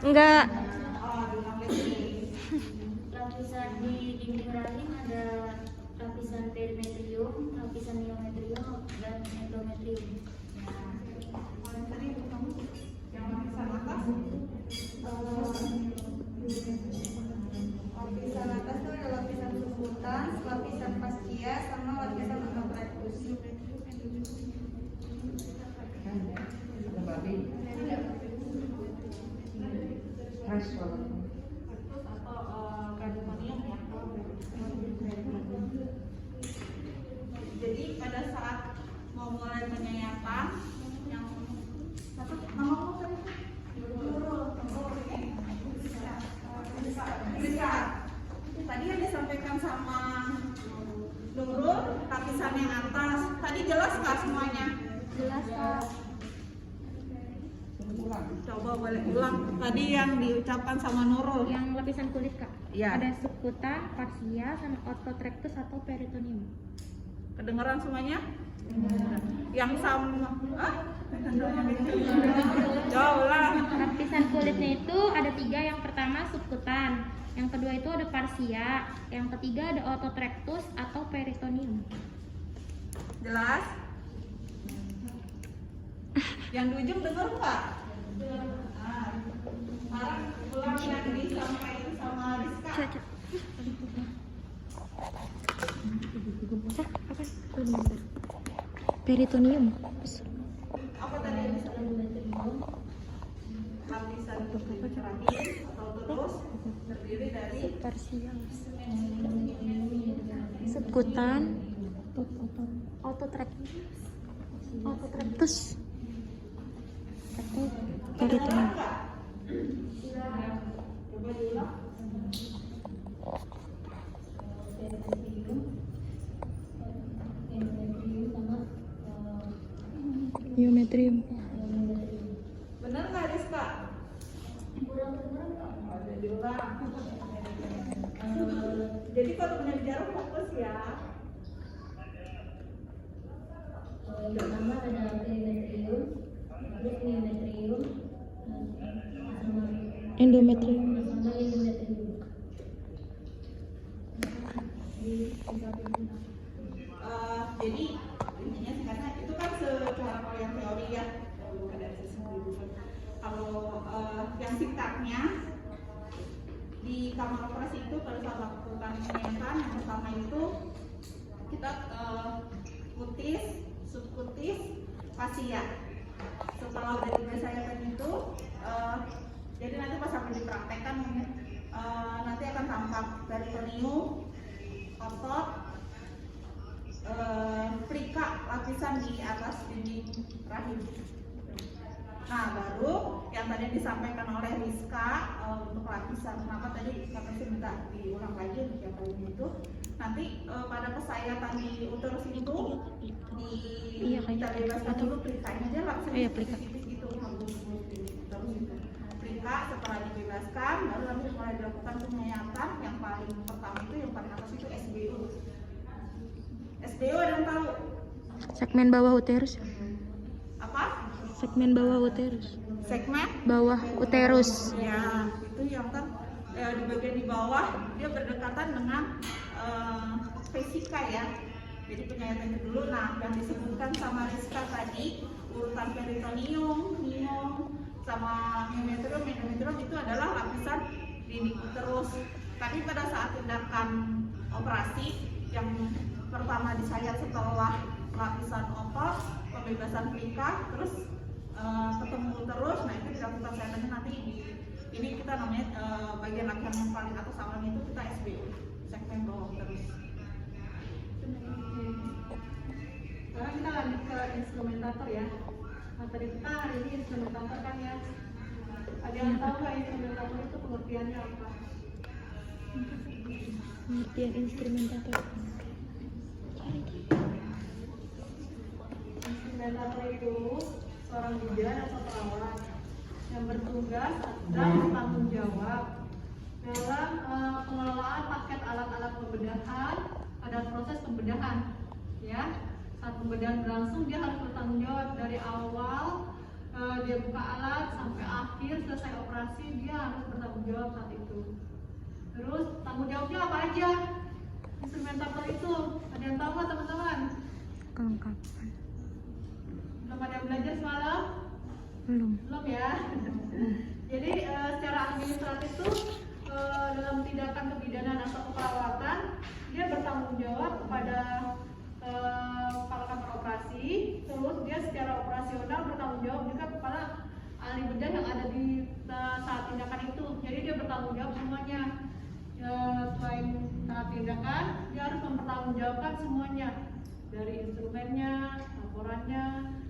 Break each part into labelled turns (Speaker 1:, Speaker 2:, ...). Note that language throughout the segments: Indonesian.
Speaker 1: Enggak.
Speaker 2: Oh, diulang lagi. Lapisan di dinding rahim ada lapisan perimetrium, lapisan myometrium, dan endometrium.
Speaker 3: Tadi kamu yang lapisan atas, lapisan atas itu ada lapisan subkutan, lapisan fascia, sama lapisan endotracheus.
Speaker 2: Atau peritoneum ya.
Speaker 3: Jadi pada saat mau mulai penyayatan, yang apa nama apa tadi? Bisa. Tadi yang disampaikan sama Nurul, lapisan yang atas. Tadi jelas nggak semuanya?
Speaker 2: Jelas Kak.
Speaker 3: Coba boleh ulang. Tadi yang diucapkan sama Nurul.
Speaker 2: Yang lapisan kulit Kak.
Speaker 3: Iya.
Speaker 2: Ada subkutan, fascia, sama ototracheus atau peritoneum.
Speaker 3: Kedengeran semuanya? Yang sama, jauh lah.
Speaker 2: Lapisan kulitnya itu ada 3. Yang pertama subkutan, yang kedua itu ada fascia, yang ketiga ada ototracheus atau peritoneum.
Speaker 3: Jelas? Yang di ujung dengar nggak? Nah, sekarang ulang yang disampaikan sama Rizka.
Speaker 1: Peritoneum.
Speaker 3: Apa tadi yang disampaikan? Lapisan rahim atau terus terdiri dari
Speaker 1: Parsial. Subkutan. Ototracheus. Peritoneum.
Speaker 3: Coba diulang.
Speaker 1: Myometrium.
Speaker 3: Benar nggak Rizka? Ada diulang. Jadi kalau punya bicara fokus ya.
Speaker 2: Pertama ada perimetrium, terus myometrium,
Speaker 1: Endometrium.
Speaker 2: sama endometrium.
Speaker 3: Jadi intinya singkatnya itu kan secara yang teori ya. Kalau yang singkatnya di kamar operasi itu pada saat melakukan penyayatan yang pertama itu kita kutis, subkutis, fascia. Setelah udah 3 sayatan itu, jadi nanti pas sampai dipraktekkan nanti akan tampak peritoneum, otot, plika lapisan di atas dinding rahim. Nah baru yang tadi disampaikan oleh Rizka untuk lapisan kenapa tadi kami minta diulang lagi untuk yang tadi itu nanti pada pesayatan di uterus itu kita bebaskan dulu plikanya aja langsung tipis-tipis gitu plika setelah dibebaskan baru nanti mulai dilakukan penyayatan yang paling pertama itu yang paling atas itu SBO. SBO ada yang tahu?
Speaker 1: Segmen bawah uterus.
Speaker 3: Apa?
Speaker 1: Segmen bawah uterus.
Speaker 3: Segmen?
Speaker 1: Bawah uterus.
Speaker 3: Ya, itu yang kan di bagian di bawah dia berdekatan dengan vesika ya. Jadi penyayatan itu dulu. Nah, yang disebutkan sama Rizka tadi urutan peritoneum, myo, sama myometrium, endometrium itu adalah lapisan dinding uterus. Tadi pada saat tindakan operasi yang pertama disayat setelah lapisan otot, pembebasan plika, terus ketemu terus. Nah itu dilakukan sayatannya nanti di ini kita namanya bagian lapisan yang paling atas awalnya itu kita SBO, segmen bawah terus.
Speaker 4: Sekarang kita lanjut ke instrumentator ya. Materi kita hari ini instrumentator kan ya. Ada yang tahu nggak instrumentator itu pengertiannya apa?
Speaker 1: Pengertian instrumentator.
Speaker 4: Instrumentator itu seorang bidan atau perawat yang bertugas dan bertanggung jawab dalam pengelolaan paket alat-alat pembedahan pada proses pembedahan ya. Saat pembedahan berlangsung dia harus bertanggung jawab dari awal dia buka alat sampai akhir selesai operasi, dia harus bertanggung jawab saat itu. Terus tanggung jawabnya apa aja? Instrumentator itu ada yang tahu nggak teman-teman?
Speaker 1: Kelengkapan.
Speaker 4: Belum ada yang belajar semalam? Belum ya. Jadi secara administratif itu dalam tindakan kebidanan atau keperawatan, dia bertanggung jawab kepada kepala kantor operasi. Terus dia secara operasional bertanggung jawab juga kepada ahli bedah yang ada di saat tindakan itu. Jadi dia bertanggung jawab semuanya. Selain saat tindakan, dia harus mempertanggungjawabkan semuanya, dari instrumennya, laporannya,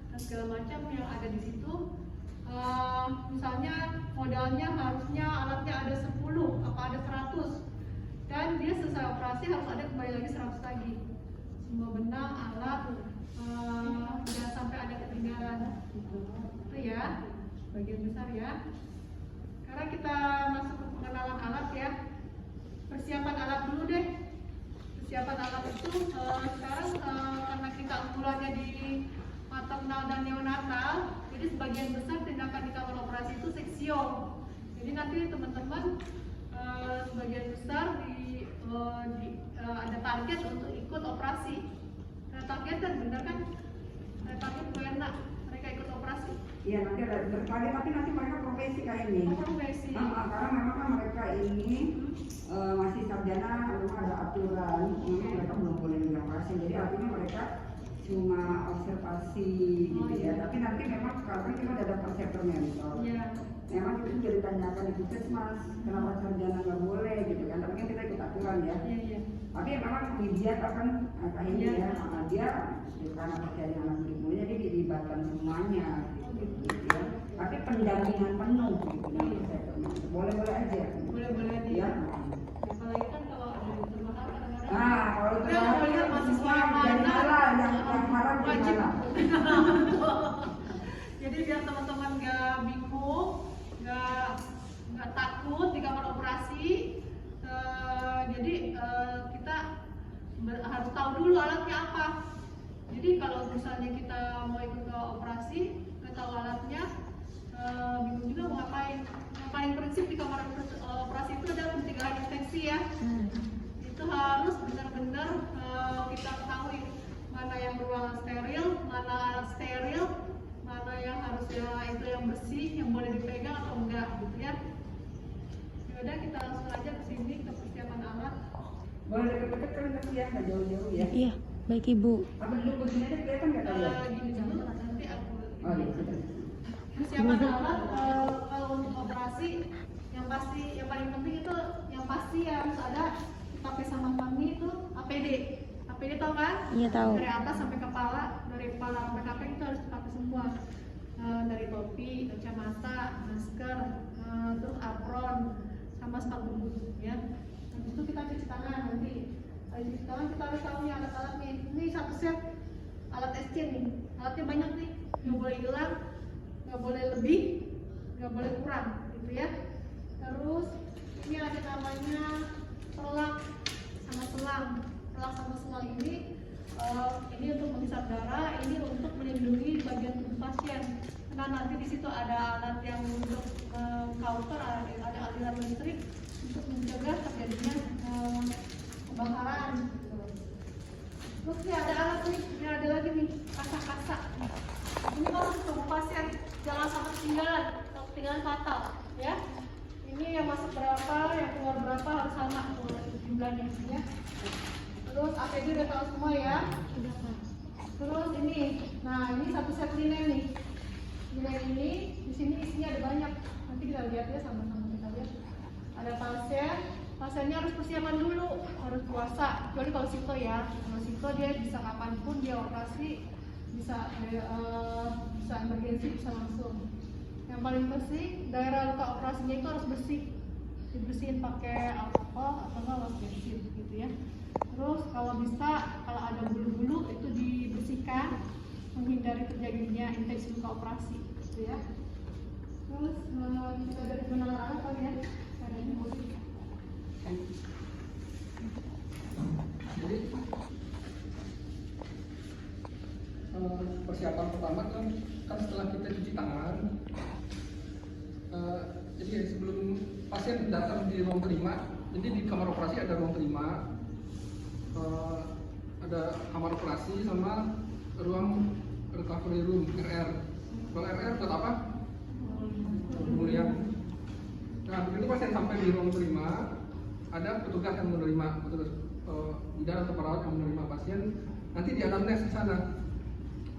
Speaker 4: dan segala macam yang ada di situ. Misalnya modalnya harusnya alatnya ada 10 apa ada 100, dan dia selesai operasi harus ada kembali lagi 100 lagi. Semua benang, alat, jangan sampai ada ketinggalan. Itu ya, bagian besar ya. Sekarang kita masuk ke pengenalan alat ya. Persiapan alat dulu deh. Persiapan alat itu sekarang karena kita unggulannya di maternal dan neonatal, jadi sebagian besar tindakan di kamar operasi itu seksio. Jadi nanti teman-teman sebagian besar ada target untuk ikut operasi. Ada target kan, benar kan? Ada target Bu Erna, mereka ikut operasi.
Speaker 5: Iya, nanti ada berbagai, tapi nanti mereka profesi kayak ini.
Speaker 4: Profesi.
Speaker 5: Karena memang kan mereka ini masih sarjana, memang ada aturan, memang mereka belum boleh operasi. Jadi artinya mereka cuma observasi gitu ya. Tapi nanti memang sekarang kita ada konsep mentor.
Speaker 4: Iya.
Speaker 5: Memang itu sudah ditanyakan di puskesmas, kenapa sarjana nggak boleh gitu kan? Tapi kan kita ikut aturan ya.
Speaker 4: Iya.
Speaker 5: Tapi memang dia akan ini ya, dia karena percaya anak berikutnya jadi dilibatkan semuanya gitu ya. Tapi pendampingan penuh gitu ya. Boleh-boleh aja.
Speaker 4: Boleh-boleh aja.
Speaker 5: Ya.
Speaker 4: Apalagi kan kalau ada di rumah kadang-kadang.
Speaker 5: Nah, kalau
Speaker 4: Udah mau lihat mahasiswa yang mana
Speaker 5: yang halal
Speaker 4: wajib.
Speaker 5: gimana?
Speaker 4: Jadi biar teman-teman nggak bingung, nggak takut di kamar operasi. Jadi kita harus tahu dulu alatnya apa. Jadi kalau misalnya kita mau ikut ke operasi, nggak tahu alatnya, bingung juga mau ngapain. Yang paling prinsip di kamar operasi itu adalah pencegahan infeksi ya. Itu harus benar-benar kita ketahui mana yang ruangan steril, mana alat steril, mana yang harusnya itu yang bersih, yang boleh dipegang atau enggak gitu ya. Yaudah kita langsung aja ke sini ke persiapan alat.
Speaker 5: Boleh deket-deket kan tapi ya, nggak jauh-jauh ya.
Speaker 1: Iya, baik Ibu.
Speaker 5: Apa dulu begini aja kelihatan nggak tahu?
Speaker 4: Gini dulu nanti aku.
Speaker 5: Oh iya, sudah.
Speaker 4: Persiapan alat kalau untuk operasi yang pasti, yang paling penting itu yang pasti harus ada pakai sama kami itu APD. APD tahu kan?
Speaker 1: Iya tahu.
Speaker 4: Dari atas sampai kepala, dari kepala sampai kaki itu harus dipakai semua. Dari topi, kacamata, masker, terus apron, sama sepatu boot ya. Habis itu kita cuci tangan nanti. Cuci tangan kita harus tahu nih alat-alat nih. Ini satu set alat SC nih. Alatnya banyak nih. Nggak boleh hilang, nggak boleh lebih, nggak boleh kurang, gitu ya. Terus ini ada namanya pelak sama selang. Pelak sama selang ini untuk menghisap darah, ini untuk melindungi bagian tubuh pasien. Karena nanti di situ ada alat yang untuk counter, ada aliran listrik untuk mencegah terjadinya kebakaran. Terus ini ada alat nih, ini ada lagi nih, kasak-kasak. Ini kalau untuk tubuh pasien jangan sampai ketinggalan fatal, ya. Ini yang masuk berapa, yang keluar berapa harus sama jumlahnya, ya. Terus APD udah tahu semua ya. Terus ini, nah ini satu set linen nih. Linen ini di sini isinya ada banyak. Nanti kita lihat ya sama-sama kita lihat. Ada pasiennya harus persiapan dulu, harus puasa. Kecuali kalau sito ya, kalau sito dia bisa kapanpun dia operasi, bisa emergensi bisa langsung. Yang paling bersih, daerah luka operasinya itu harus bersih, dibersihin pakai alkohol atau enggak wash bensin gitu ya. Terus kalau bisa, kalau ada bulu-bulu itu dibersihkan, menghindari terjadinya infeksi luka operasi gitu ya. Terus kita dari penanganan apa ya? Caranya boleh.
Speaker 6: Jadi persiapan pertama kan setelah kita cuci tangan, pasien datang di ruang terima. Jadi di kamar operasi ada ruang terima, ada kamar operasi sama ruang recovery room RR. Ruang RR buat apa? Pemulihan. Nah, begitu pasien sampai di ruang terima, ada petugas yang menerima, petugas bidan atau perawat yang menerima pasien. Nanti di anamnes di sana.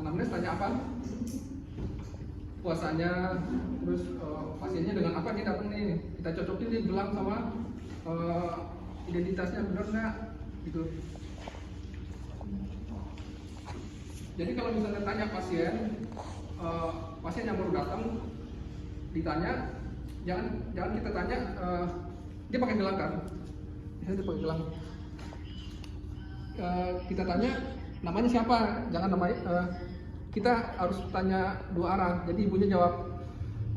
Speaker 6: Anamnes tanya apa? Puasanya, terus pasiennya dengan apa dia datang nih? Kita cocokin nih gelang sama identitasnya benar nggak? Gitu. Jadi kalau misalnya tanya pasien, pasien yang baru datang ditanya, jangan kita tanya dia pakai gelang kan? Misalnya dia pakai gelang. Kita tanya namanya siapa? Jangan namanya. Kita harus tanya dua arah. Jadi ibunya jawab,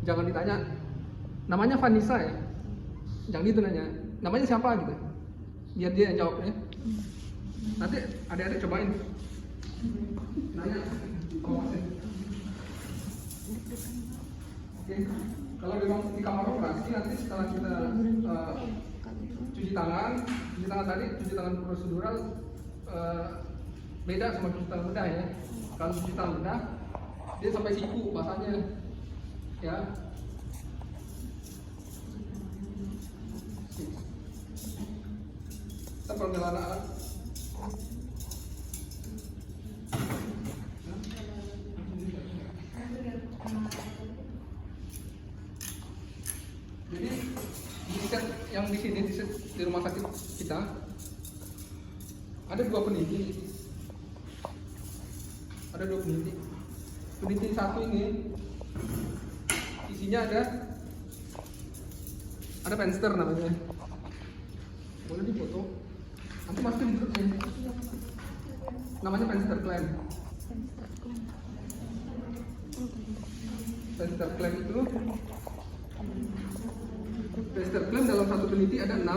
Speaker 6: jangan ditanya namanya Vanessa ya. Jangan gitu nanya. Namanya siapa gitu. Biar dia yang jawabnya. Nanti adik-adik cobain. Nanya sama pasien. Oke. Kalau di kamar operasi nanti setelah kita cuci tangan tadi prosedural beda sama cuci tangan bedah ya. Kalau cuci tangan bedah dia sampai siku bahasanya ya. Kita perjalanan alat. Jadi di set yang di sini di rumah sakit kita ada dua peneliti. Ada dua peneliti. Peneliti satu ini isinya ada penster namanya. Boleh difoto. Nanti masukin di sini. Namanya penster clamp. Penster clamp itu penster clamp dalam satu peneliti ada 6.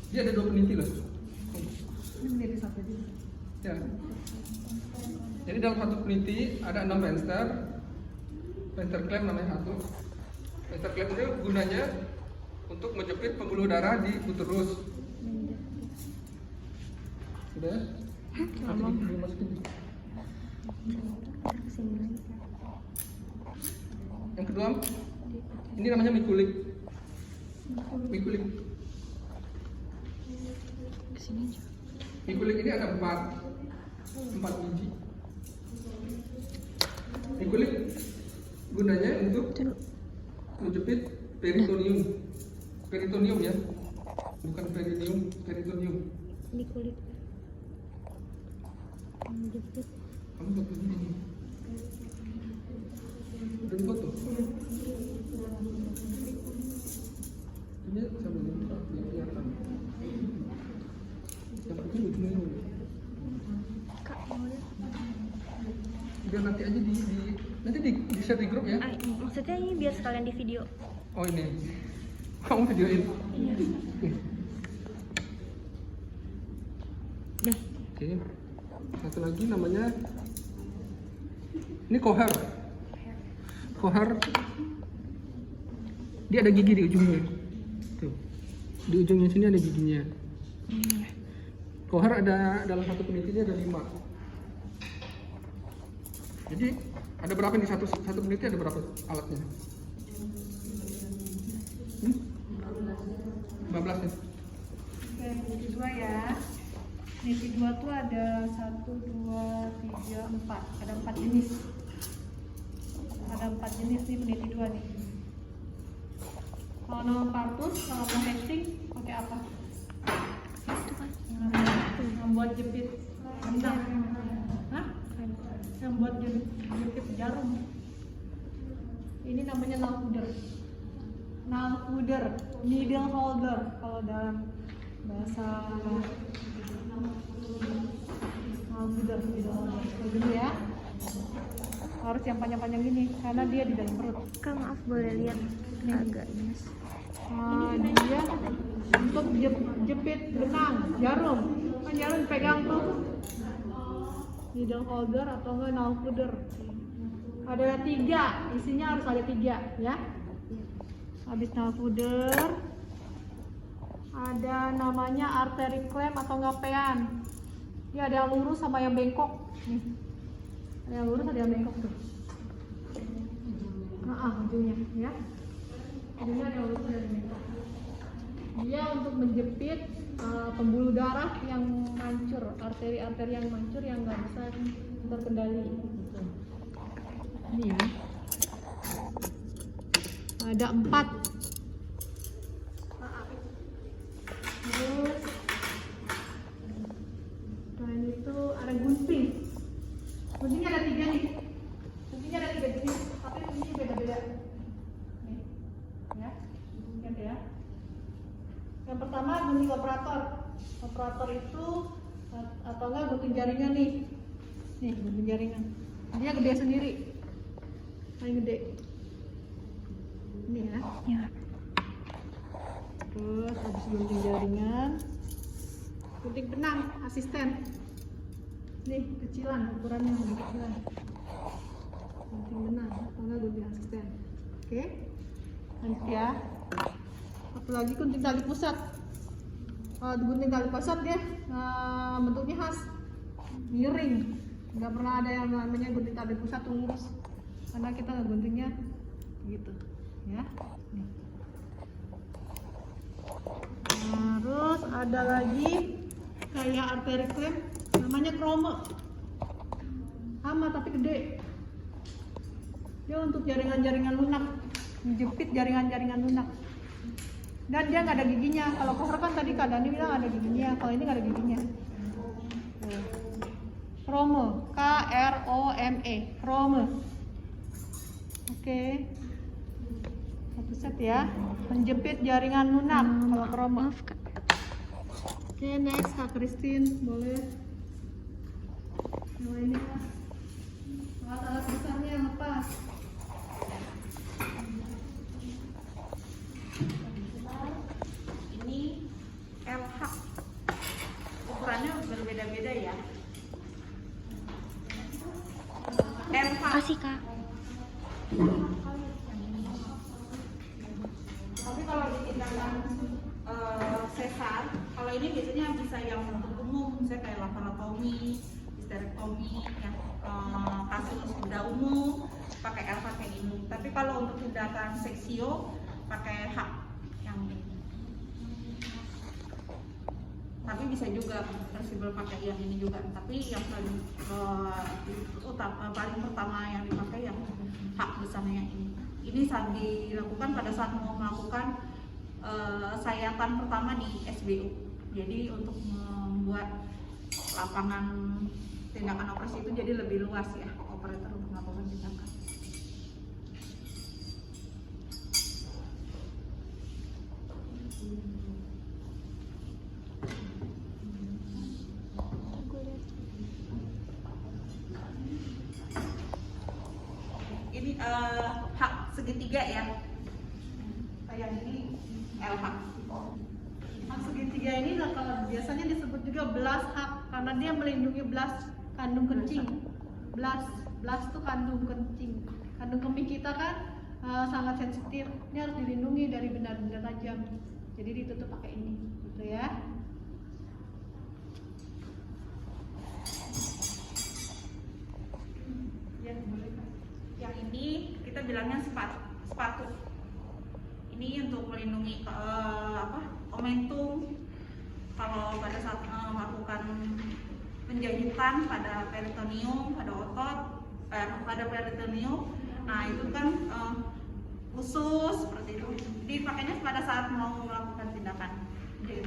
Speaker 6: Dia ada 2 peneliti loh. Ya. Jadi dalam satu peneliti ada 6 penster. Penster clamp namanya satu. Penster clamp itu gunanya untuk menjepit pembuluh darah di uterus. Sudah? Nanti dimasukin. Yang kedua, ini namanya mikulik. Mikulik. Mikulik ini ada 4 biji. Mikulik gunanya untuk menjepit peritoneum. Peritoneum ya, bukan perineum, peritoneum.
Speaker 1: Mikulik. Menjepit.
Speaker 6: Kamu foto ini. Udah difoto? Ini sama dengan kelihatan. Yang penting ujungnya ini.
Speaker 1: Kak, mau lihat?
Speaker 6: Biar nanti aja nanti di share di grup ya.
Speaker 1: Maksudnya ini biar sekalian di video.
Speaker 6: Oh ini. Kamu videoin.
Speaker 1: Iya.
Speaker 6: Oke. Satu lagi namanya ini kohar. Kohar. Dia ada gigi di ujungnya. Tuh. Di ujungnya sini ada giginya. Kohar ada dalam satu penelitinya ada 5. Jadi ada berapa nih satu peneliti ada berapa alatnya? 15 ya.
Speaker 4: Oke, peneliti 2 ya. Peneliti 2 tuh ada 1, 2, 3, 4. Ada 4 jenis. Ada 4 jenis nih peneliti 2 nih. Kalau nama partus, kalau mau hexing pakai apa? Yang buat jepit benang. Hah? Yang buat jepit jarum. Ini namanya nalpuder. Nalpuder, needle holder kalau dalam bahasa nalpuder, needle holder. Kayak gini ya. Harus yang panjang-panjang gini karena dia di dalam perut.
Speaker 1: Kak, maaf boleh lihat agak minus.
Speaker 4: Dia untuk jepit benang, jarum. Kan jarum pegang tuh. Needle holder atau enggak nalpuder. Ada 3, isinya harus ada 3 ya. Habis nalfuder, ada namanya arteri clamp atau ngapean. Ini ada yang lurus sama yang bengkok. Nih, ada yang lurus, ada yang bengkok tuh. Ujungnya ya. Ujungnya ada yang lurus, ada yang bengkok. Dia untuk menjepit pembuluh darah yang mancur, arteri-arteri yang mancur yang nggak bisa terkendali. Gitu. Ini ya. Ada 4. Terus selain itu ada gunting. Guntingnya ada 3 nih. Guntingnya ada 3 jenis, tapi ini beda-beda. Nih, ya, lihat ya. Yang pertama gunting operator. Operator itu atau enggak gunting jaringan nih. Nih, gunting jaringan. Dia gede sendiri. Paling gede. Ini ya.
Speaker 1: Ya.
Speaker 4: Terus habis gunting jaringan, gunting benang asisten. Nih kecilan, ukurannya lebih kecilan. Gunting benang, atau enggak gunting asisten. Oke, lanjut ya. Satu lagi gunting tali pusat. Kalau gunting tali pusat dia bentuknya khas miring. Nggak pernah ada yang namanya gunting tali pusat tuh lurus, karena kita guntingnya gitu, ya. Nih. Terus ada lagi kayak arteri clamp, namanya krome. Sama tapi gede. Dia untuk jaringan-jaringan lunak, menjepit jaringan-jaringan lunak. Dan dia nggak ada giginya. Kalau cover kan tadi Kak Dani bilang ada giginya, kalau ini nggak ada giginya. Krome, Krome, krome. Oke. Satu set ya, menjepit jaringan lunak kalau krome.
Speaker 1: Maaf Kak.
Speaker 4: Oke, next Kak Christine, boleh. Yang ini Kak. Alat-alat besarnya yang apa?
Speaker 3: Ini LH, ukurannya berbeda-beda ya. LH
Speaker 1: Kasih Kak.
Speaker 3: tapi kalau di tindakan sesar, kalau ini biasanya bisa yang untuk umum, misalnya kayak laparotomi, histerektomi, yang kasus bedah umum pakai LH kayak ini. Tapi kalau untuk tindakan seksio pakai H yang ini. Tapi bisa juga fleksibel pakai yang ini juga. Tapi yang paling paling pertama yang dipakai yang H besarnya yang ini. Ini saat dilakukan pada saat mau melakukan sayatan pertama di SBU. Jadi untuk membuat lapangan tindakan operasi itu jadi lebih luas ya, operator untuk melakukan tindakan. Ini hak segitiga ya. Kayak ini LH.
Speaker 4: Hak segitiga ini kalau biasanya disebut juga belas hak karena dia melindungi belas kandung kencing. Belas tuh kandung kencing. Kandung kemih kita kan sangat sensitif. Ini harus dilindungi dari benda-benda tajam. Jadi ditutup pakai ini, gitu ya.
Speaker 3: Ya, boleh. Yang ini kita bilangnya sepatu. Ini untuk melindungi omentum kalau pada saat melakukan penjahitan pada peritoneum, pada otot, pada peritoneum. Nah itu kan khusus seperti itu. Dipakainya pada saat mau melakukan tindakan. Jadi,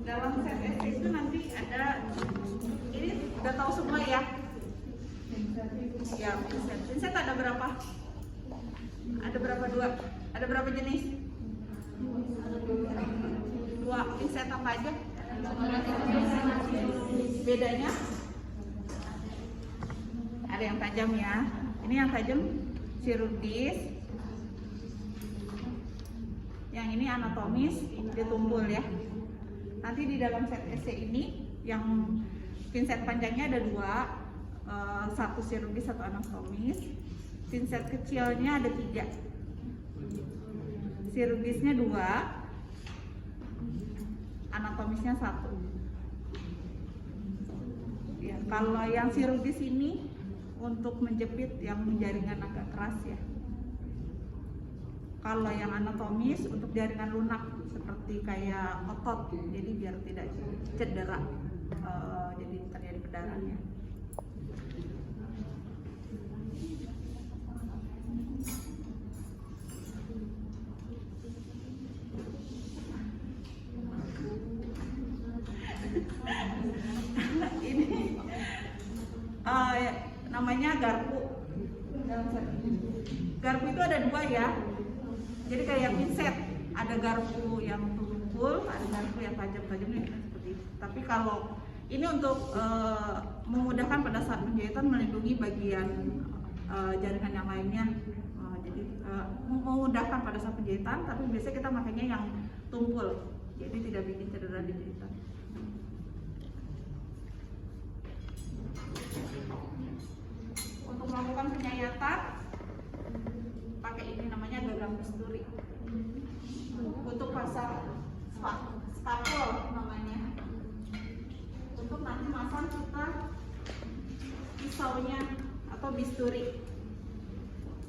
Speaker 3: dalam set SD itu nanti ada, ini udah tahu semua ya. Ya, set ada berapa? Ada berapa dua? Ada berapa jenis? Dua. Pinset apa aja? Bedanya? Ada yang tajam ya. Ini yang tajam chirurgis, yang ini anatomis, dia tumpul ya. Nanti di dalam set SC ini yang pinset panjangnya ada dua, satu chirurgis, satu anatomis. Pinset kecilnya ada 3, chirurgisnya 2, anatomisnya 1. Ya, kalau yang chirurgis ini untuk menjepit yang jaringan agak keras ya. Kalau yang anatomis untuk jaringan lunak seperti kayak otot, jadi biar tidak cedera, jadi terjadi perdarahannya. Ini namanya garpu. Garpu itu ada 2 ya. Jadi kayak pinset, ada garpu yang tumpul, ada garpu yang tajam-tajam seperti itu. Tapi kalau ini untuk memudahkan pada saat penjahitan, melindungi bagian jaringan yang lainnya. Jadi memudahkan pada saat penjahitan, tapi biasanya kita makanya yang tumpul, jadi tidak bikin cedera di jahitan. Untuk melakukan penyayatan pakai ini namanya gagang bisturi. Untuk pasang skapel namanya. Untuk nanti masang kita pisaunya atau bisturi.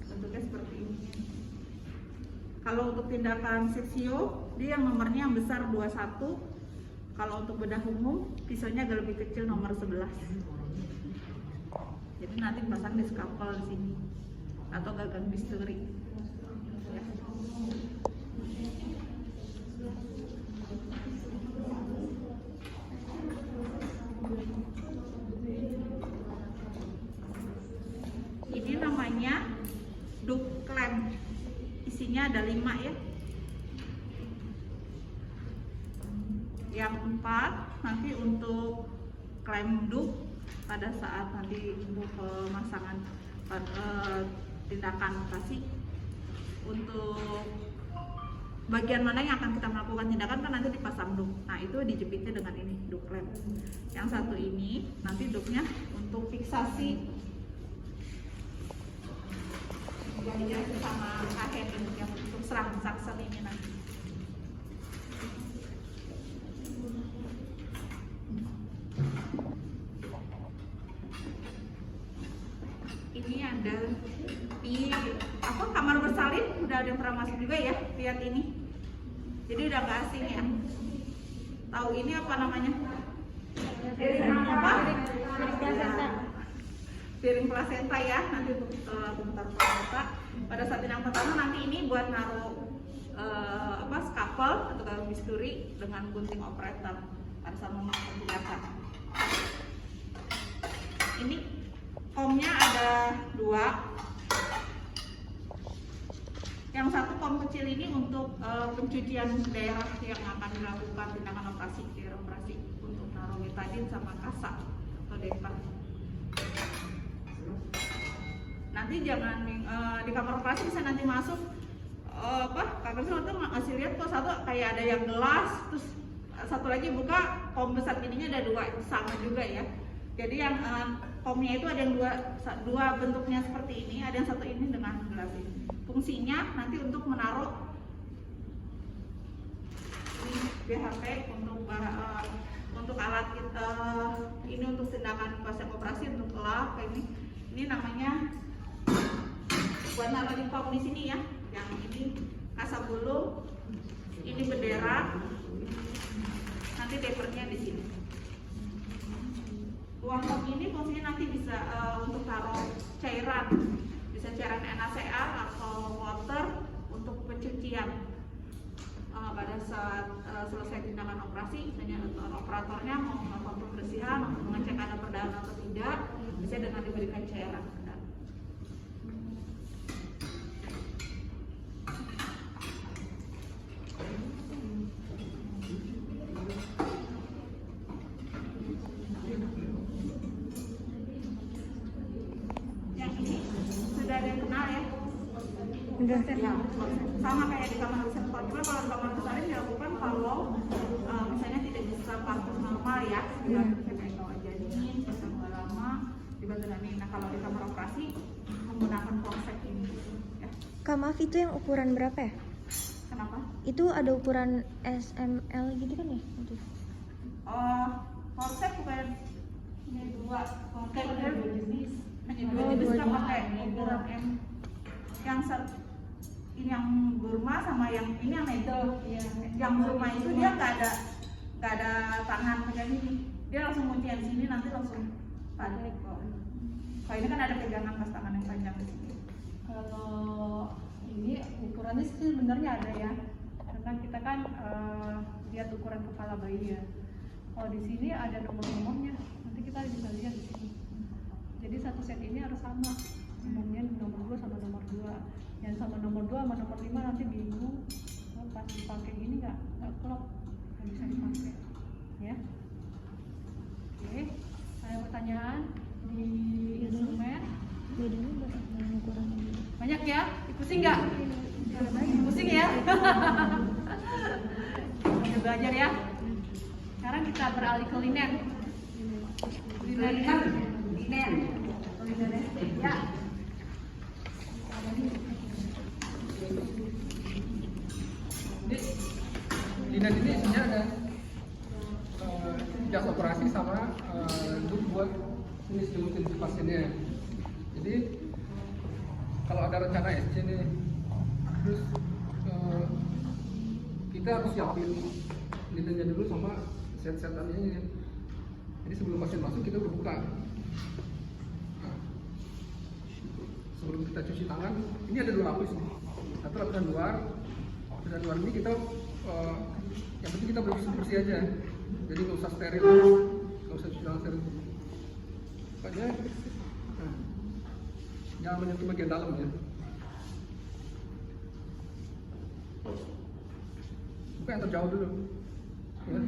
Speaker 3: Bentuknya seperti ini. Kalau untuk tindakan seksio, dia yang nomornya yang besar 21. Kalau untuk bedah umum, pisaunya agak lebih kecil, nomor 11. Jadi nanti pasang di skapel di sini atau gagang bisturi. Ya. Ini namanya dup klem. Isinya ada 5 ya. Yang 4 nanti untuk klem dup pada saat nanti untuk pemasangan tindakan operasi. Untuk bagian mana yang akan kita melakukan tindakan kan nanti dipasang dup. Nah itu dijepitnya dengan ini dup klem. Yang satu ini nanti dupnya untuk fiksasi. Yang dijelasin sama akhir yang untuk serang saksen ini nanti. Ini ada di kamar bersalin, udah ada yang pernah masuk juga ya, lihat ini. Jadi udah nggak asing ya. Tahu ini apa namanya? Piring plasenta ya, nanti untuk taruh plasenta. Pada saat yang pertama nanti ini buat naruh skapel atau gagang bisturi dengan gunting operator pada saat memasang tindakan. Ini komnya ada 2. Yang satu kom kecil ini untuk pencucian daerah yang akan dilakukan tindakan operasi, daerah operasi untuk naruh betadin sama kasa atau depa. Nanti jangan di kamar operasi bisa nanti masuk kakak tuh ngasih lihat kok satu kayak ada yang gelas, terus satu lagi buka kom besar ininya ada 2 sama juga ya. Jadi yang komnya itu ada yang dua bentuknya seperti ini, ada yang satu ini dengan gelas ini. Fungsinya nanti untuk menaruh ini BHP untuk alat kita ini untuk tindakan pasien operasi untuk lap kayak ini. Ini namanya buat naruh di kom di sini ya. Yang ini kasabulu, ini bendera, nanti diapernya di sini. Ruang kom ini fungsinya nanti bisa untuk taruh cairan, bisa cairan NaCl atau water untuk pencucian pada saat selesai tindakan operasi. Misalnya operatornya mau melakukan pembersihan, mengecek ada perdarahan atau tidak, bisa dengan diberikan cairan. Yang ini sudah ada yang kenal ya,
Speaker 1: Udah.
Speaker 3: Ya, sama kayak di kamar besar. Cuma kalau di kamar besar ini dilakukan kalau misalnya tidak bisa partus normal ya, kayak kalau janin, bisa nggak lama dibantu dengan ini. Nah kalau di kamar operasi menggunakan korset ini, ya.
Speaker 1: Kak, maaf, itu yang ukuran berapa ya?
Speaker 3: Kenapa?
Speaker 1: Itu ada ukuran SML gitu kan ya? Itu.
Speaker 3: Korset bukan hanya dua, korset hanya dua jenis.
Speaker 1: Oh,
Speaker 3: Kita
Speaker 1: dua
Speaker 3: pakai ukuran M. Ini yang Burma sama yang ini yang needle. Yang Burma itu dia nggak ada tangan kayak gini. Dia langsung kuncian di sini, nanti langsung tarik. Kalau ini kan ada pegangan pas tangan yang panjang di sini.
Speaker 4: Kalau ini ukurannya sih sebenarnya ada ya, karena kita kan lihat ukuran kepala bayi ya. Kalau di sini ada nomor-nomornya, nanti kita bisa lihat di sini. Jadi satu set ini harus sama, nomornya nomor 2 sama nomor 2. Yang sama nomor 2 sama nomor 5 nanti bingung, oh, pas dipakai gini nggak klop, nggak bisa dipakai, ya. Oke, ada pertanyaan di instrumen?
Speaker 1: Bedanya berapa dengan ukurannya?
Speaker 4: Banyak ya? Pusing nggak? Pusing ya? Udah belajar ya? Sekarang kita beralih ke linen. Linen kan? Linen. Linen ya.
Speaker 6: Linen ini isinya ada jas operasi sama duk buat ini selimut pasiennya. Jadi kalau ada rencana SC nih, terus kita harus siapin linennya dulu sama set-setannya. Jadi sebelum pasien masuk kita udah buka. Nah, sebelum kita cuci tangan, ini ada 2 lapis nih. Satu lapisan luar ini kita yang penting kita bersih aja. Jadi nggak usah steril, nggak usah cuci tangan steril. Pokoknya jangan menyentuh bagian dalam ya. Buka yang terjauh dulu ya.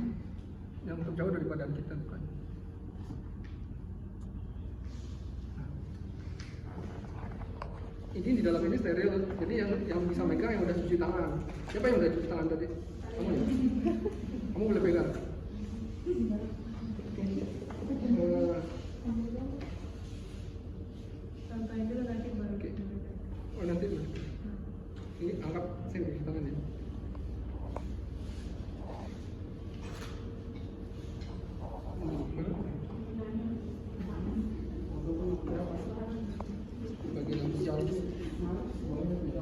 Speaker 6: Yang terjauh dari badan kita bukan. Ini di dalam ini steril, jadi yang bisa megang yang udah cuci tangan. Siapa yang udah cuci tangan tadi? Kamu ya? Kamu boleh pegang.
Speaker 4: Sampai dulu nanti baru.
Speaker 6: Oke. Oh nanti dulu. Ini anggap saya cuci tangan ya. Bagian yang jauh, semuanya bisa.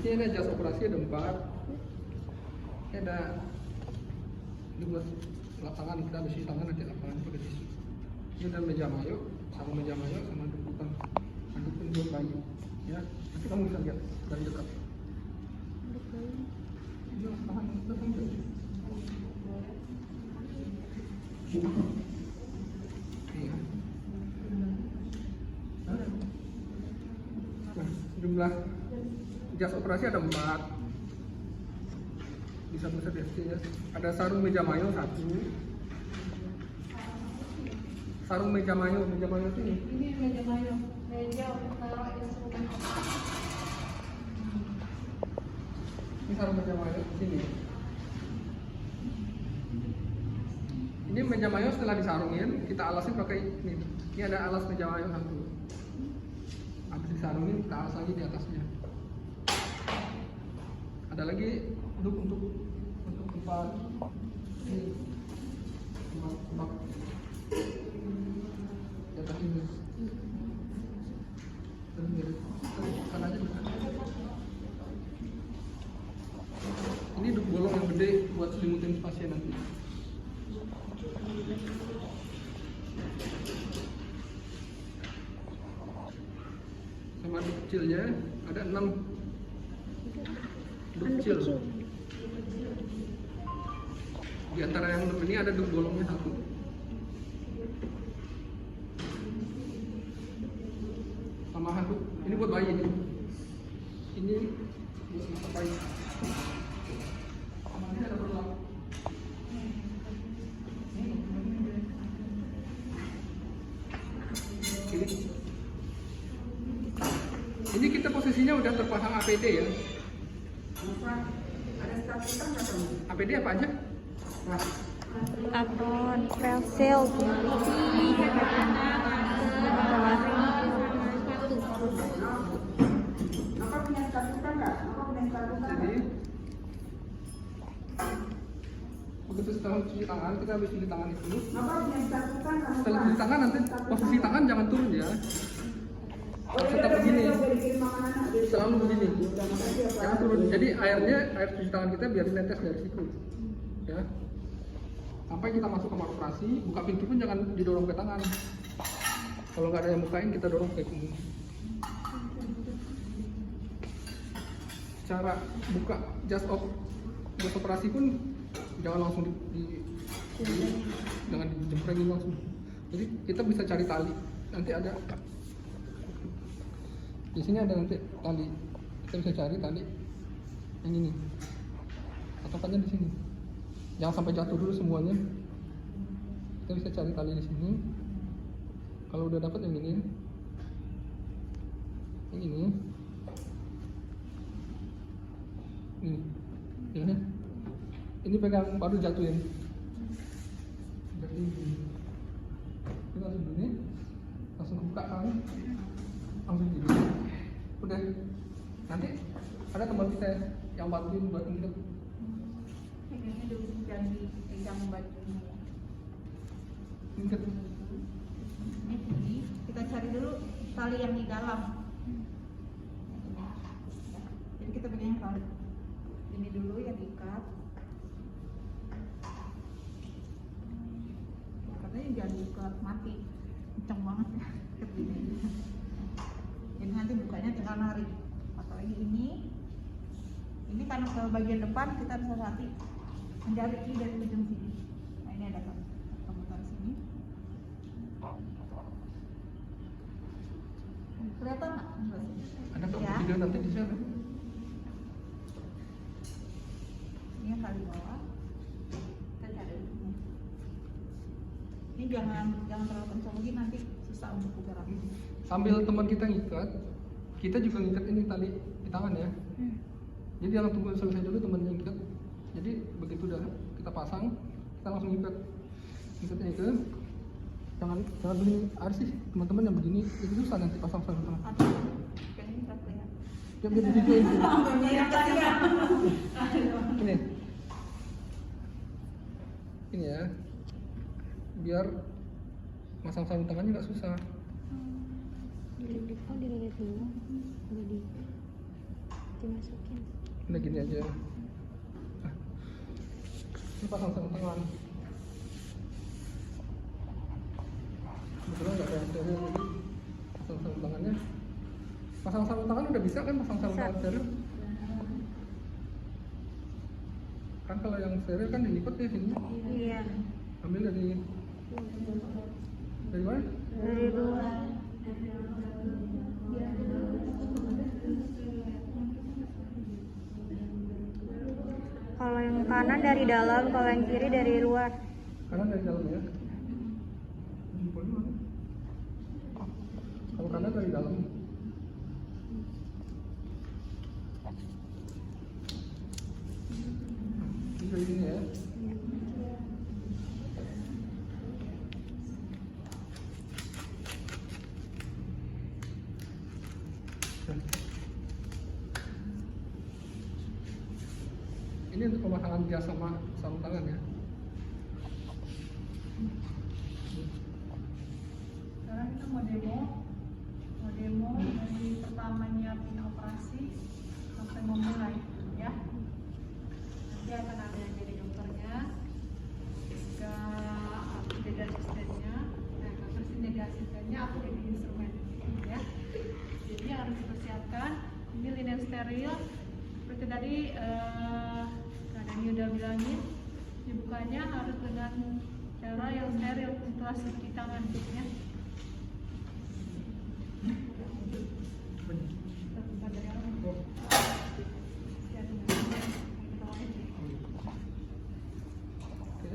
Speaker 6: Ini ada jas operasi ada 4. Ini ada ini buat lap tangan, kita habis cuci tangan nanti lap tangan pakai tisu. Ini ada meja mayo sama dudukan handuk buat bayi. Ya, nanti kamu bisa lihat dari dekat. Ini lap tangan kita sampai. Iya. Nah, jumlah jas operasi ada 4. Bisa besar ya. Ada sarung meja mayo 1. Sarung meja mayo itu ini.
Speaker 4: Ini meja mayo, meja untuk taruh instrumen.
Speaker 6: Ini sarung meja mayo di sini. Ini meja mayo setelah disarungin, kita alasin pakai ini. Ini ada alas meja mayo 1. Habis disarungin, kita alas lagi di atasnya. Ada lagi untuk tempat ini, tempat di atas ini. Dan dari sana aja bisa. Ini duk bolong yang gede buat selimutin pasien nanti. Sama duk kecilnya ada 6 duk kecil. Di antara yang 6 ini ada duk bolongnya 1. Sama handuk ini buat bayi ini. Ini buat bayi. Sama ini ada berlap. Oke. Ini kita posisinya udah terpasang APD ya.
Speaker 5: Masa ada statutan nggak kamu?
Speaker 6: APD apa aja?
Speaker 5: Nah,
Speaker 1: Apron, face shield,
Speaker 5: Bapak punya statutan nggak? Bapak punya statutan nggak?
Speaker 6: Jadi begitu setelah cuci tangan, kita habis cuci tangan itu.
Speaker 5: Bapak punya statutan nggak?
Speaker 6: Setelah cuci tangan nanti posisi tangan jangan turun ya. Tetap begini. Selalu begini. Jangan turun. Jadi air cuci tangan kita biar netes dari situ. Ya. Sampai kita masuk kamar operasi, buka pintu pun jangan didorong ke tangan. Kalau nggak ada yang bukain, kita dorong ke punggung. Cara buka jas operasi pun jangan langsung jangan dijemprengin langsung. Jadi kita bisa cari tali. Nanti ada di sini ada nanti tali. Kita bisa cari tali yang ini. Patokannya di sini. Jangan sampai jatuh dulu semuanya. Kita bisa cari tali di sini. Kalau udah dapat yang ini, ya. Ini pegang baru jatuhin. Jadi ini langsung gini, langsung buka kan, langsung gini. Udah. Nanti ada teman kita yang bantuin buat ini.
Speaker 3: Ini dulu jangan dipegang bajunya.
Speaker 6: Ingat.
Speaker 3: Ini kita cari dulu tali yang di dalam. Jadi kita pegang tali ini dulu yang diikat. Katanya jangan diikat mati, kenceng banget ya. Jadi nanti bukanya tinggal narik. Apalagi ini karena ke bagian depan kita bisa nanti menjarik ini dari ujung sini. Nah ini ada kamu taruh sini. Kelihatan nggak?
Speaker 6: Ada kok
Speaker 3: Ya.
Speaker 6: video nanti di sana.
Speaker 3: Ini yang kali bawah. Kita cari dulu. Ini jangan terlalu kencang lagi, nanti susah untuk bergerak.
Speaker 6: Sambil teman kita ngikat, kita juga ngikat ini tali di tangan ya. Jadi jangan tunggu selesai dulu temannya ngikat. Jadi begitu udah kita pasang, kita langsung ngikat. Ngikatnya itu jangan begini. Ada sih teman-teman yang begini, itu susah nanti pasang sama-sama.
Speaker 3: Ada. Kan ini nggak kelihatan.
Speaker 6: Ya biar video ini. Ini ya, biar masang sarung tangannya nggak susah.
Speaker 1: dililit dulu, udah dimasukin.
Speaker 6: Udah gini aja. Ini pasang sarung tangan. Kebetulan nggak ada steril lagi. Pasang sarung tangannya. Pasang sarung tangan udah bisa kan pasang sarung tangan steril? Kan kalau yang steril kan dilipat ya sini.
Speaker 1: Iya.
Speaker 6: Ambil dari mana?
Speaker 1: Dari luar. Kalau yang kanan dari dalam, kalau yang kiri dari luar.
Speaker 6: Kanan dari dalam ya. Jempolnya mana? Kalau kanan dari dalam. Ini dari sini ya. Ini untuk pemasangan jas sama sarung tangan ya.
Speaker 4: Sekarang kita mau demo dari pertama nyiapin operasi sampai memulai, ya. Nanti akan ada yang jadi dokternya, juga aku jadi asistennya, terus ini jadi asistennya, aku jadi instrumen, ya. Jadi harus dipersiapkan. Ini linen steril, seperti tadi Dani udah bilangin, dibukanya harus dengan cara yang steril setelah cuci tangan, ya.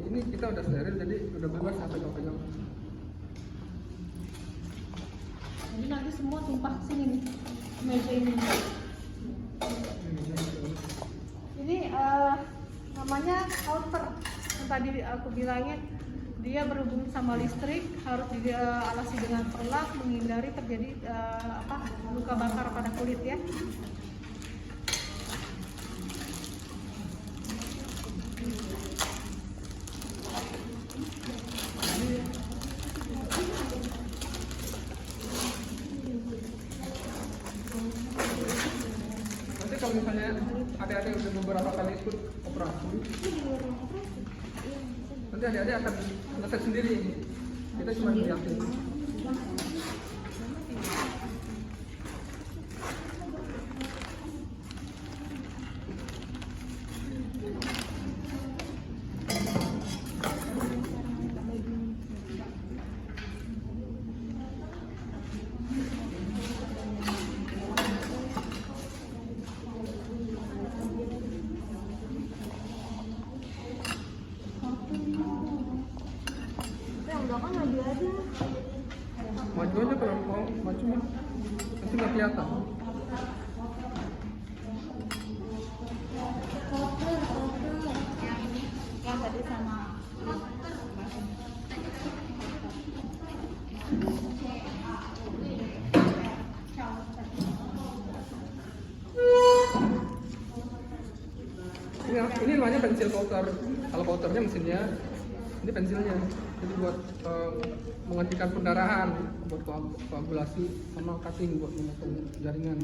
Speaker 6: Ini kita udah steril jadi udah bebas sampai pegang.
Speaker 4: tadi semua tumpah ke sini nih, meja ini. Ini namanya outer yang tadi aku bilangin, dia berhubung sama listrik, harus dialasi dengan perlak menghindari terjadi luka bakar pada kulit ya.
Speaker 6: Nanti kalau misalnya adik-adik udah beberapa kali ikut operasi, nanti adik-adik akan ngeset sendiri. Kita cuma liatin. Maju aja kalau mau maju mah nanti nggak kelihatan.
Speaker 3: Yang tadi sama
Speaker 6: Ini namanya pensil powder. Kalau powdernya mesinnya, ini pensilnya. Jadi buat menghentikan pendarahan, buat koagulasi sama cutting buat memotong jaringan,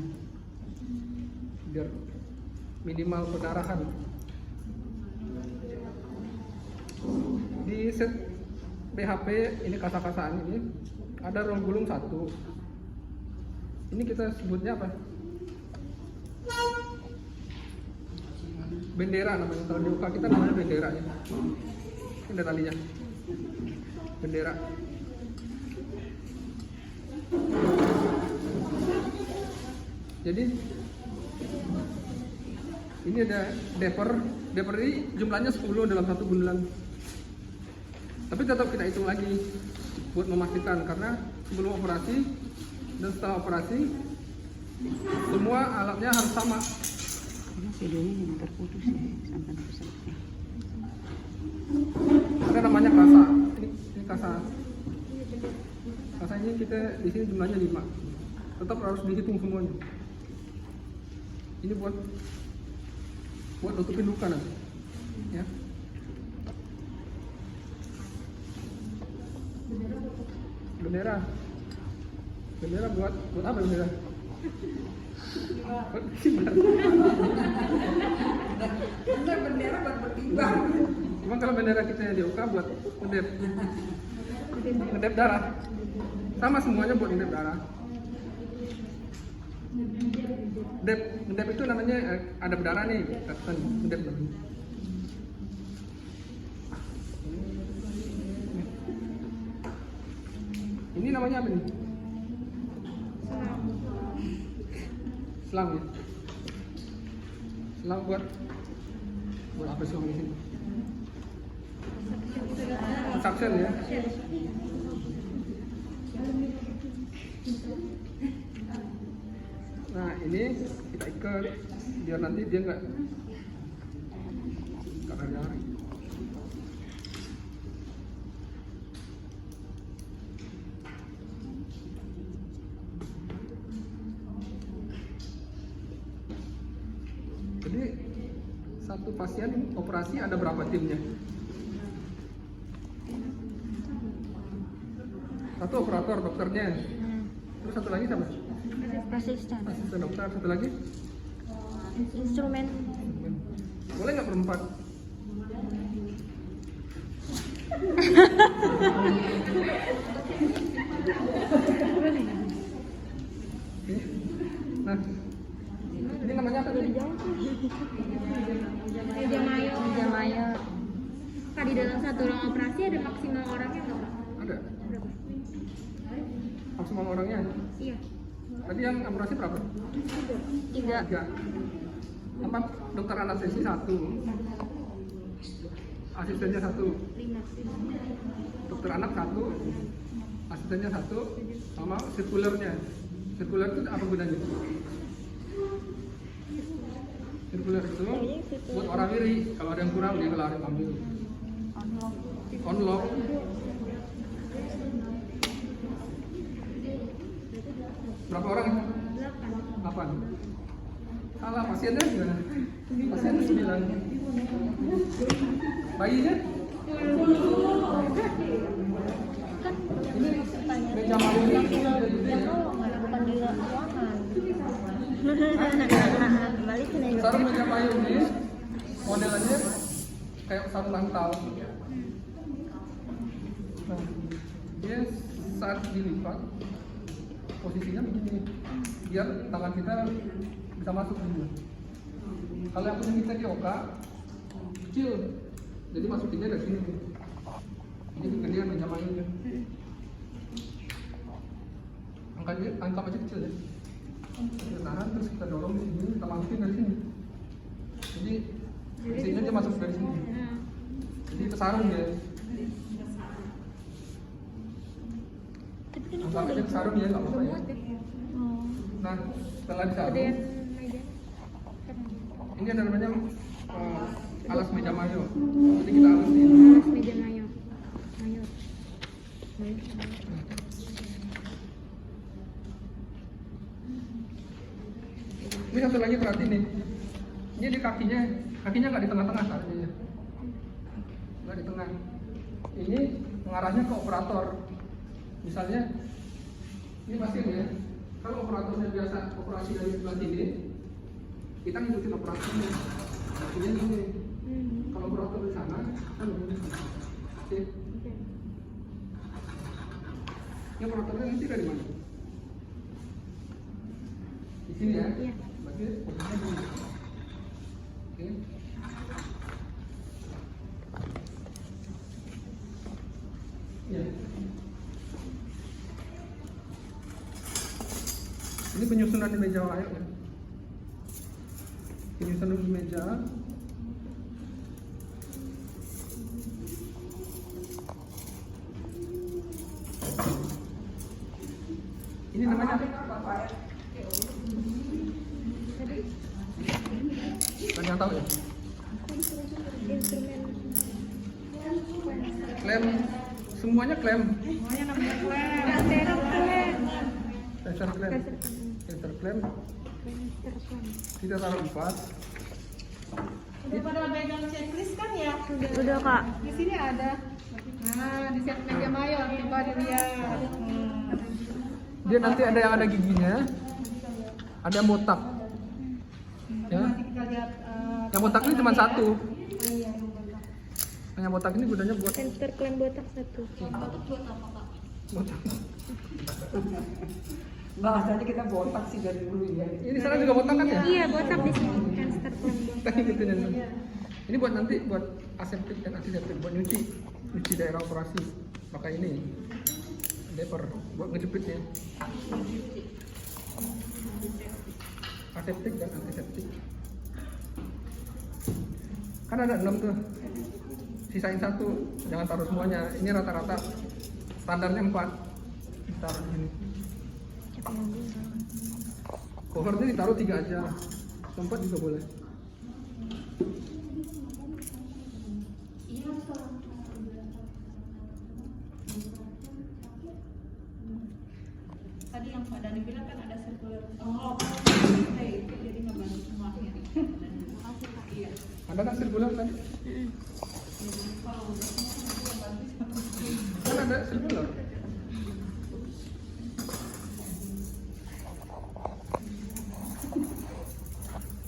Speaker 6: biar minimal pendarahan. Di set BHP ini kasa-kasaan ini ada ruang gulung 1. Ini kita sebutnya apa? Bendera namanya. Kalau di UK kita namanya bendera ya. Ini ada talinya. Bendera. Jadi ini ada deper. Deper ini jumlahnya 10 dalam satu gundulan. Tapi tetap kita hitung lagi buat memastikan, karena sebelum operasi dan setelah operasi semua alatnya harus sama.
Speaker 5: Videonya yang terputus ya, sampai pusatnya.
Speaker 6: Ada namanya kasa. Ini kasa. Kasa ini kita di sini jumlahnya 5. Tetap harus dihitung semuanya. Ini buat nutupin luka nanti. Ya. Bendera. Bendera buat apa bendera?
Speaker 5: Bener, bendera buat berkibar.
Speaker 6: Cuma kalau bendera kita yang di UK buat ngedep darah. Sama semuanya buat ngedep darah. Ngedep itu namanya ada berdarah nih, kan ngedep lagi. Ini namanya apa nih? Selang ya. Selang buat apa sih di sini? Suction ya. Nah ini kita ikat biar nanti dia nggak ada. Jadi satu pasien operasi ada berapa timnya? Satu operator, dokternya. Terus satu lagi siapa?
Speaker 1: Asisten.
Speaker 6: Asisten dokter. Satu lagi?
Speaker 1: Instrumen.
Speaker 6: Boleh nggak berempat? Nah, ini namanya apa tadi?
Speaker 2: Meja mayor.
Speaker 1: Meja mayor.
Speaker 2: Pak, di dalam satu ruang operasi ada maksimal orangnya nggak, Pak?
Speaker 6: Ada. Maksimal orangnya.
Speaker 2: Iya.
Speaker 6: Tadi yang operasi berapa?
Speaker 1: 3.
Speaker 6: 3. Apa? Dokter anestesi 1. Asistennya 1.
Speaker 2: 5.
Speaker 6: Dokter anak 1. Asistennya 1. Sama sirkulernya. Sirkular itu apa gunanya? Sirkular itu buat orang iri. Kalau ada yang kurang dia lari ambil. Unlock. Berapa orang? 8. Salah, pasiennya gimana? Pasiennya 9. Bayinya? Ini meja mayu ini
Speaker 1: bukan di ruangan. Balikin aja.
Speaker 6: sarung meja mayu ini modelannya kayak sarung bantal. Nah, dia saat dilipat posisinya begini biar tangan kita bisa masuk dulu. Kalau yang punya kita di oka kecil, jadi masukinnya dari sini. Ini kegedean meja mayunya. Angkat aja kecil ya. Kita tahan terus kita dorong di sini, kita masukin dari sini. Jadi mesinnya aja masuk dari sini. Jadi kesarung dia. Angkat aja kesarung ya, nggak apa-apa ya. Nah, setelah disarung, ini ada namanya alas meja mayo. Jadi kita alasin.
Speaker 1: Alas meja mayo.
Speaker 6: Ini satu lagi perhatiin nih. Ini di kakinya nggak di tengah-tengah taruhnya. Nggak di tengah. Ini mengarahnya ke operator. Misalnya, ini pasien ya. Kalau operatornya biasa operasi dari sebelah sini, kita ngikutin operatornya. Kakinya gini. Kalau operator di sana, kan begini. Oke. Ini operatornya nanti dari mana? Di sini ya.
Speaker 1: Iya.
Speaker 6: Berarti posisinya gini. Oke. Ya. Ini penyusunan di meja ayo ya. Penyusunan di meja. Ini namanya ada yang tahu ya? Klem, semuanya klem.
Speaker 1: Semuanya namanya klem.
Speaker 6: Sensor klem. Sensor klem. Kita taruh 4.
Speaker 3: Udah pada pegang checklist kan ya?
Speaker 1: Udah Kak.
Speaker 4: Di sini ada. Nah, di set meja mayo coba dilihat.
Speaker 6: Dia nanti ada yang ada giginya, ada yang botak. Ya.
Speaker 4: Nanti kita lihat.
Speaker 6: Yang botak ini cuma satu.
Speaker 4: Iya, yang botak.
Speaker 6: Yang botak ini gunanya buat
Speaker 1: Sensor klem botak 1.
Speaker 6: botak.
Speaker 5: Bahasanya kita botak sih dari dulu ya.
Speaker 6: Ini sana juga botak kan ya?
Speaker 1: Iya, botak di sini. Sensor klem botak.
Speaker 6: Kita ngikutin yang ini. Ini buat nanti buat aseptik dan antiseptik, buat nyuci daerah operasi. Pakai ini diaper buat ngejepitnya. Aseptik dan antiseptik. Kan ada 6 tuh. Sisain 1, jangan taruh semuanya. Ini rata-rata standarnya 4. Ditaruh di sini. Covernya ditaruh 3 aja. 4 juga boleh.
Speaker 3: Tadi yang Pak Dani bilang kan ada sirkular envelope. Itu jadi ngebantu semuanya. Iya.
Speaker 6: Ada nggak sirkular tadi? Kan ada sirkular.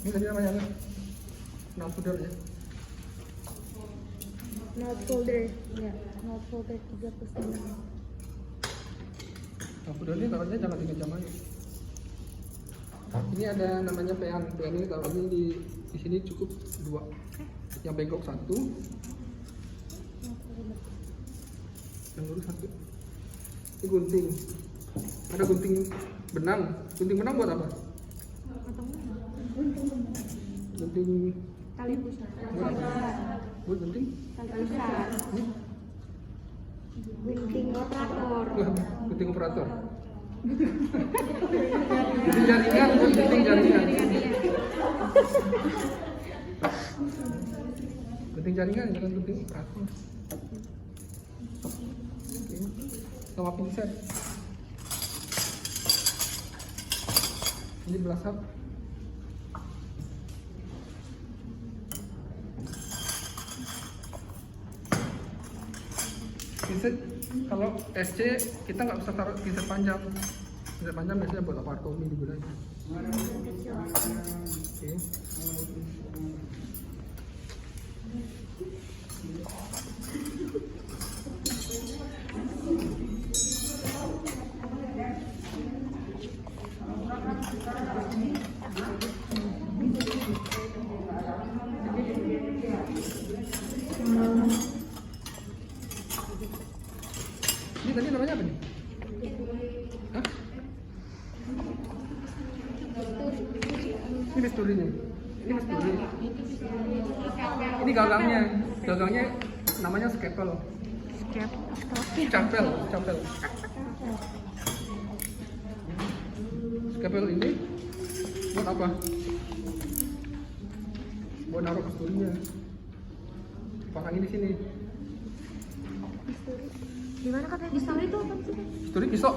Speaker 6: Ini tadi namanya apa? Knot folder ya.
Speaker 1: Note folder. Ya, note folder 39.
Speaker 6: Knot folder ini taruhnya jangan di meja mayu. Ini ada namanya pean. Pean ini taruhnya di sini cukup 2. Yang bengkok 1. Yang lurus 1. Ini gunting. Ada gunting benang. Gunting benang buat apa? Gunting
Speaker 1: Tali pusar.
Speaker 6: buat gunting?
Speaker 1: Tali pusar. Gunting operator.
Speaker 6: Wah, gunting operator. Gunting jaringan, gunting jaringan. Gunting jaringan, jangan gunting kaku. Oke. Sama pinset. Ini belasap. Pinset kalau SC kita nggak bisa taruh pinset panjang. Pinset panjang biasanya buat apartomi digunakan. Oke. Ini tadi namanya apa nih? Hah? Ini bisturinya. Ini bisturi. Ini gagangnya. Gagangnya namanya scalpel. Scalpel. Scalpel ini buat apa? Buat naruh bisturinya. Pasangin di sini.
Speaker 1: Gimana katanya pisau itu apa sih?
Speaker 6: Bisturi pisau.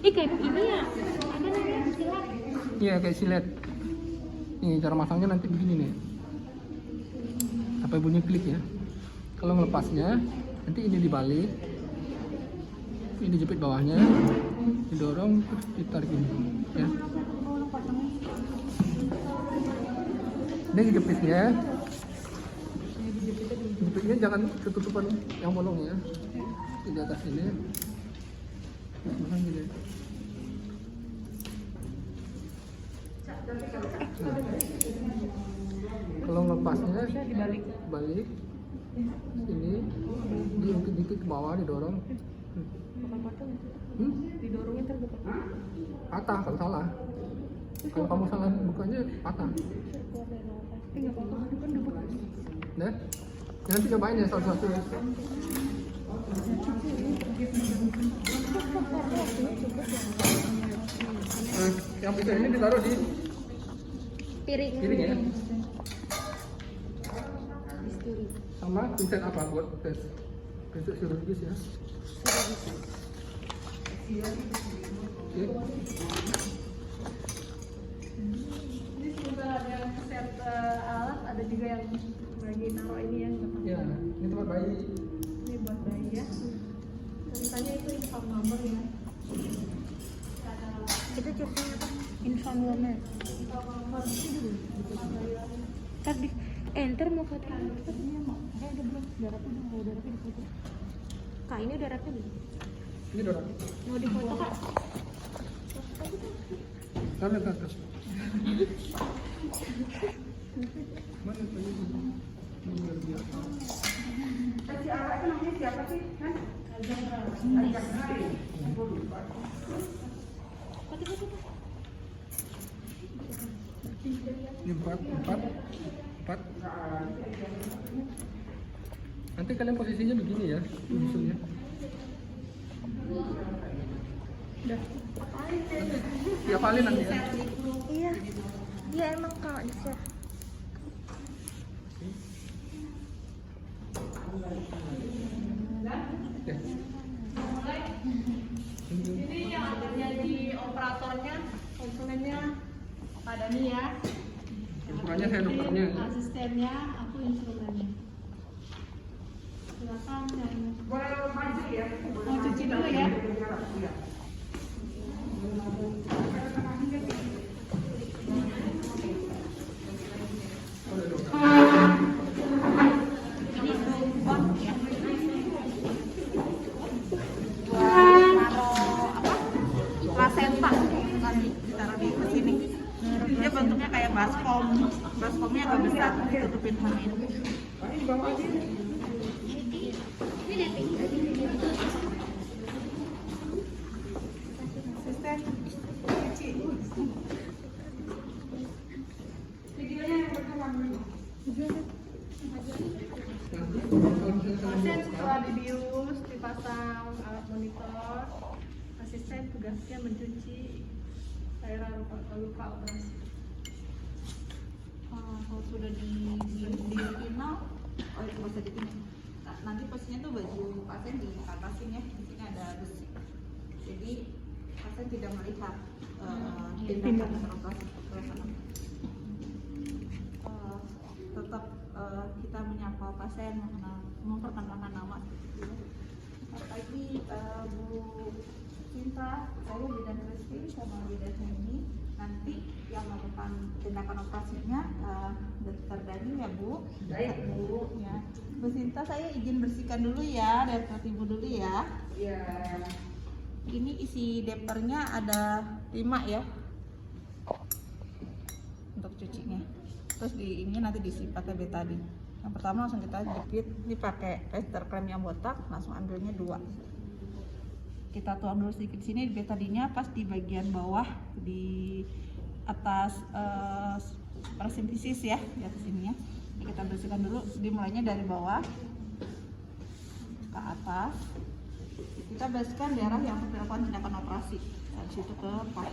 Speaker 2: Ih kayak ini ya, apa namanya, silat.
Speaker 6: Iya kayak silet. Nih cara masangnya nanti begini nih. Sampai bunyi klik ya. Kalau ngelepasnya nanti ini dibalik. Ini dijepit bawahnya. Didorong terus ditarik ini. Ya. Ini dijepitnya. Jepitnya jangan ketutupan yang bolong ya. Di atas ini. Masang gini. Kalau lepasnya balik ini diungkit-ungkit ke bawah didorong.
Speaker 1: Didorongnya terbuka.
Speaker 6: Patah kalau salah. Kalau kamu salah bukanya patah.
Speaker 1: Nggak apa-apa, kan udah buka.
Speaker 6: Nah, nanti cobain ya satu-satu. Nah, yang bisa ini ditaruh di
Speaker 1: Piring.
Speaker 6: piring ya. Sama pinset apa buat tes? Pinset chirurgis ya. Oke.
Speaker 4: Ini juga ada set alat, ada juga yang bagi naruh ini yang
Speaker 6: Ya, ini tempat bayi.
Speaker 4: ini buat bayi ya. Tulisannya itu info number ya.
Speaker 1: Itu ceritanya apa? Infant woman.
Speaker 4: Info number itu dulu.
Speaker 1: Tadi enter mau foto. Ini mau. Udah belum. Darahnya udah. Kalau darahnya di foto. Kak ini darahnya belum.
Speaker 6: Ini dorang.
Speaker 1: Mau di foto kak?
Speaker 6: Taruh ke atas. Mana tadi? Ini luar biasa.
Speaker 5: Si Ara itu namanya siapa sih? Kan?
Speaker 6: Ini empat. Nanti kalian posisinya begini ya, musuhnya. Tiap kali nanti ya.
Speaker 1: Iya. Iya emang kak di share.
Speaker 6: Oke.
Speaker 4: Ini yang akan jadi operatornya, konsumennya Pak Dani ya.
Speaker 6: Ukurannya saya dokternya.
Speaker 4: Asistennya, aku instrumennya. Silakan yang
Speaker 5: Boleh maju ya?
Speaker 4: mau cuci dulu ya.
Speaker 5: Iya.
Speaker 3: Plasenta nanti ditaruh di sini. Dia bentuknya kayak baskom. Baskomnya agak besar, ditutupin sama ini. Asisten, cuci.
Speaker 4: Pasien setelah dibius, dipasang alat monitor tugasnya mencuci cairan luka operasi.
Speaker 3: Kalau sudah di final, oh itu bisa dipindah. Nah, nanti posisinya tuh baju pasien di atasin ya, di sini ada besi. Jadi pasien tidak melihat tindakan operasi. Tetap kita menyapa pasien, memperkenalkan nama. Selamat pagi Bu Cinta, saya bidan Kristi sama bidan Heni. Nanti yang melakukan tindakan operasinya Dr. Dani ya Bu.
Speaker 5: Baik Bu.
Speaker 3: Ya. Bu Cinta, saya izin bersihkan dulu ya, dari Ibu dulu ya.
Speaker 5: Iya.
Speaker 3: Ini isi depernya ada 5 ya untuk cucinya. Terus ini nanti diisi pakai betadine. Yang pertama langsung kita jepit, ini pakai tester krem yang botak, langsung ambilnya 2. Kita tuang dulu sedikit di sini betadinnya pas di bagian bawah di atas parasintesis ya, di atas sini ya. Ini kita bersihkan dulu, dimulainya dari bawah ke atas. Kita bersihkan daerah yang dilakukan tindakan operasi. Habis itu ke paha.